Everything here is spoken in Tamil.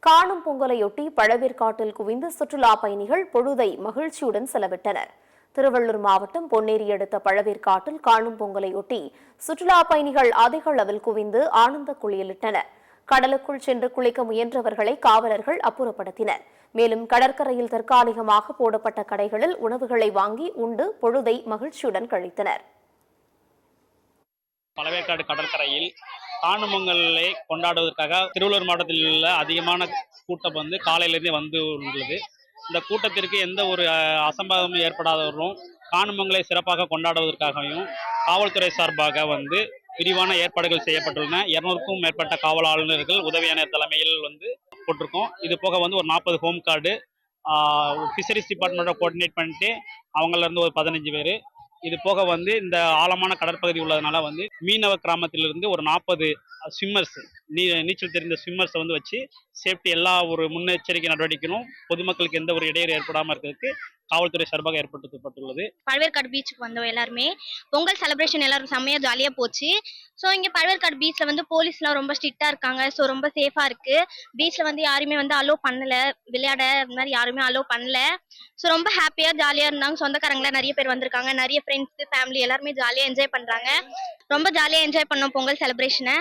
காணும் பொங்கலையொட்டி பழவேற்காட்டில் குவிந்து சுற்றுலா பயணிகள் பொழுதை மகிழ்ச்சியுடன் செலவிட்டனர். திருவள்ளூர் மாவட்டம் பொன்னேரி அடுத்த பழவேற்காட்டில் காணும் பொங்கலையொட்டி சுற்றுலா பயணிகள் அதிக அளவில் குவிந்து ஆனந்த குளியலிட்டனர். கடலுக்குள் சென்று குளிக்க முயன்றவர்களை காவலர்கள் அப்புறப்படுத்தினர். மேலும் கடற்கரையில் தற்காலிகமாக போடப்பட்ட கடைகளில் உணவுகளை வாங்கி உண்டு பொழுதை மகிழ்ச்சியுடன் கழித்தனர். பழவேற்காடு கடற்கரையில் காணும் பொங்கலை கொண்டாடுவதற்காக திருவள்ளூர் மாவட்டத்தில் உள்ள அதிகமான கூட்டம் காலையிலிருந்தே உள்ளது. இந்த கூட்டத்திற்கு எந்த ஒரு அசம்பாவிதமும் ஏற்படாதவரும் காணும் பொங்கலை சிறப்பாக கொண்டாடுவதற்காகவும் காவல்துறை சார்பாக விரிவான ஏற்பாடுகள் செய்யப்பட்டுள்ளன. 200க்கும் மேற்பட்ட காவல் ஆளுநர்கள் உதவி ஆணையர் தலைமையில் போட்டிருக்கோம். இது போக ஒரு 40 ஹோம் கார்டு ஃபிஷரிஸ் டிபார்ட்மெண்ட்டை கோஆர்டினேட் பண்ணிட்டு அவங்கள இருந்து ஒரு 15 பேர். இது போக இந்த ஆழமான கடற்பகுதி உள்ளதுனால மீனவ கிராமத்திலிருந்து ஒரு 40 ஸ்விம்மர்ஸ் நீச்சல் தெரிந்த ஸ்விம்மர்ஸ் வச்சு சேஃப்டி எல்லா ஒரு முன்னெச்சரிக்கை நடவடிக்கைகளும் பொதுமக்களுக்கு எந்த ஒரு இடையூறு ஏற்படாமல் இருக்கிறதுக்கு காவல்துறை சார்பாக ஏற்படுத்தப்பட்டுள்ளது. பழவேற்காடு பீச்சுக்கு வந்தோம் எல்லாருமே. பொங்கல் செலிப்ரேஷன் எல்லாரும் செம்மையா ஜாலியா போச்சு. ஸோ இங்க பழவேற்காடு பீச்ல போலீஸ்லாம் ரொம்ப ஸ்ட்ரிக்டா இருக்காங்க. ஸோ ரொம்ப சேஃபா இருக்கு. பீச்ல யாருமே அலோ பண்ணல, விளையாட இந்த மாதிரி யாருமே அலோ பண்ணல. ஸோ ரொம்ப ஹாப்பியா ஜாலியா இருந்தாங்க. சொந்தக்காரங்களா நிறைய பேர் வந்திருக்காங்க. நிறைய ஃப்ரெண்ட்ஸ் ஃபேமிலி எல்லாருமே ஜாலியா என்ஜாய் பண்றாங்க. ரொம்ப ஜாலியா என்ஜாய் பண்ணோம் பொங்கல் செலிப்ரேஷனை.